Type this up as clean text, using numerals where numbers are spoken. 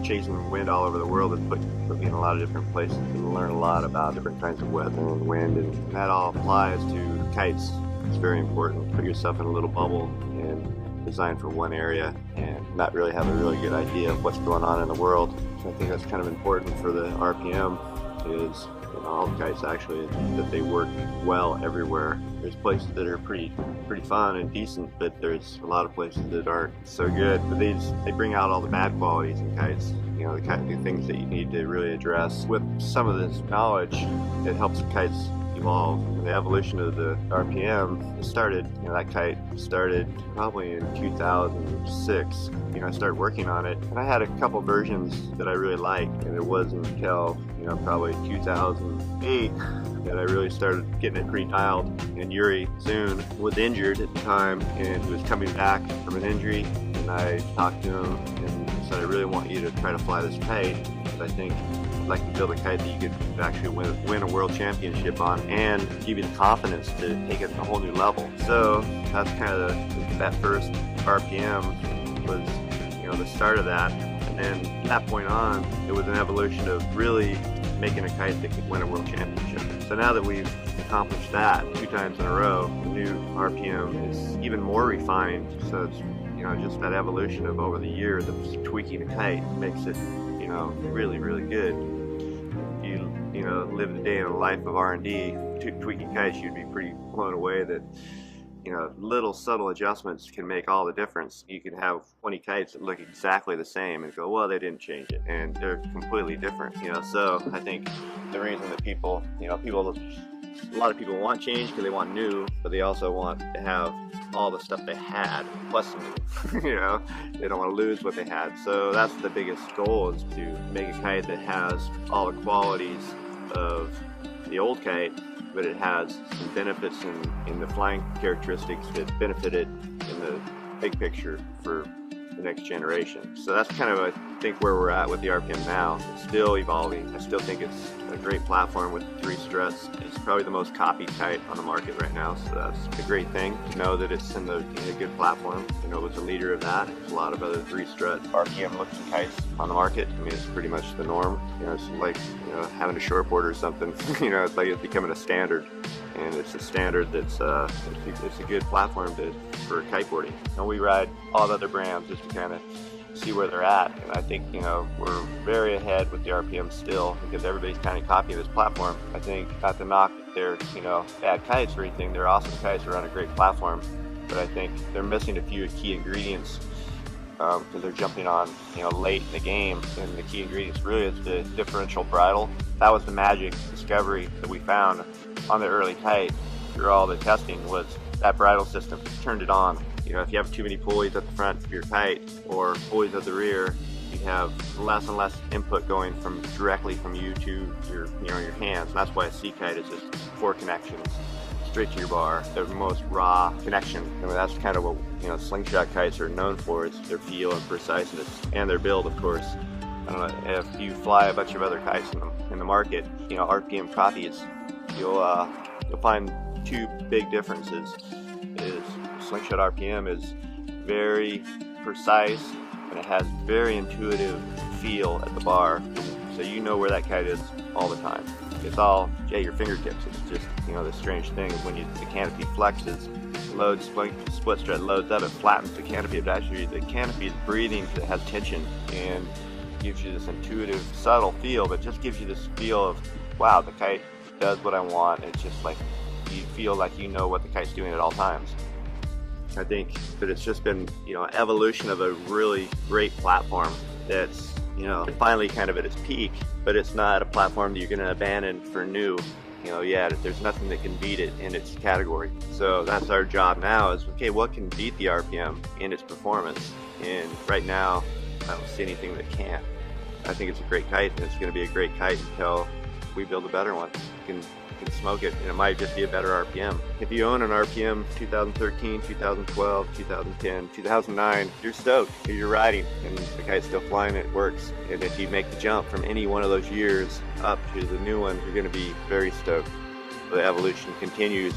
chasing the wind all over the world has put me in a lot of different places and learn a lot about different kinds of weather and wind, and that all applies to kites. It's very important to put yourself in a little bubble and design for one area and not really have a really good idea of what's going on in the world. So I think that's kind of important for the RPM is, you know, all the kites actually, that they work well everywhere. There's places that are pretty fun and decent, but there's a lot of places that aren't so good. But they bring out all the bad qualities in kites. You know, the kind of things that you need to really address. With some of this knowledge, it helps kites evolve. The evolution of the RPM started, you know, that kite started probably in 2006. You know, I started working on it, and I had a couple versions that I really liked, and it wasn't until, you know, probably 2008 that I really started getting it pretty dialed. And Yuri Zun was injured at the time, and he was coming back from an injury, and I talked to him and said, I really want you to try to fly this kite, because I think I'd like to build a kite that you could actually win a world championship on and give you the confidence to take it to a whole new level. So that's kind of that first RPM was, you know, the start of that. And then from that point on, it was an evolution of really making a kite that could win a world championship. So now that we've accomplished that 2 times in a row, the new RPM is even more refined. So it's, you know, just that evolution of over the years of tweaking a kite makes it, you know, really, really good. You know, live the day in the life of R&D, tweaking kites, you'd be pretty blown away that, you know, little subtle adjustments can make all the difference. You can have 20 kites that look exactly the same and go, well, they didn't change it, and they're completely different, you know. So I think the reason that people, you know, a lot of people want change because they want new, but they also want to have all the stuff they had plus new. You know, they don't want to lose what they had. So that's the biggest goal, is to make a kite that has all the qualities of the old kite, but it has some benefits in the flying characteristics that benefit it in the big picture for the next generation. So that's kind of, I think, where we're at with the RPM now. It's still evolving. I still think it's a great platform with 3 struts. It's probably the most copied kite on the market right now, so that's a great thing to know that it's in a good platform. You know, it's a leader of that. There's a lot of other 3-strut RPM looking kites on the market. I mean, it's pretty much the norm. You know, it's like, you know, having a shortboard or something. You know, it's like it's becoming a standard, and it's a standard that's it's a good platform for kiteboarding. And we ride all the other brands just to kind of see where they're at, and I think, you know, we're very ahead with the RPM still, because everybody's kind of copying this platform. I think, not to knock their, you know, bad kites or anything, they're awesome kites, they're on a great platform, but I think they're missing a few key ingredients because they're jumping on, you know, late in the game, and the key ingredients really is the differential bridle. That was the magic discovery that we found on the early kite through all the testing, was that bridle system turned it on. You know, if you have too many pulleys at the front of your kite or pulleys at the rear, you have less and less input going directly from you to your, you know, your hands. And that's why a sea kite is just 4 connections straight to your bar. The most raw connection. I mean, that's kind of what, you know, slingshot kites are known for, is their feel and preciseness, and their build, of course. I don't know, if you fly a bunch of other kites in the market, you know, RPM copies, you'll find 2 big differences. Is Slingshot RPM is very precise, and it has very intuitive feel at the bar, so you know where that kite is all the time. It's all at your fingertips. It's just, you know, the strange thing is when the canopy flexes, loads, split strut loads up, it flattens the canopy, but actually the canopy is breathing because it has tension, and gives you this intuitive, subtle feel, but just gives you this feel of, wow, the kite does what I want. It's just like, you feel like you know what the kite's doing at all times. I think that it's just been, you know, evolution of a really great platform that's, you know, finally kind of at its peak, but it's not a platform that you're going to abandon for new. You know, yeah, there's nothing that can beat it in its category. So that's our job now, is, okay, what can beat the RPM in its performance? And right now, I don't see anything that can. I think it's a great kite, and it's going to be a great kite until we build a better one. You can smoke it, and it might just be a better RPM. If you own an RPM 2013, 2012, 2010, 2009, you're stoked, you're riding, and the kite's still flying, it works. And if you make the jump from any one of those years up to the new one, you're going to be very stoked. The evolution continues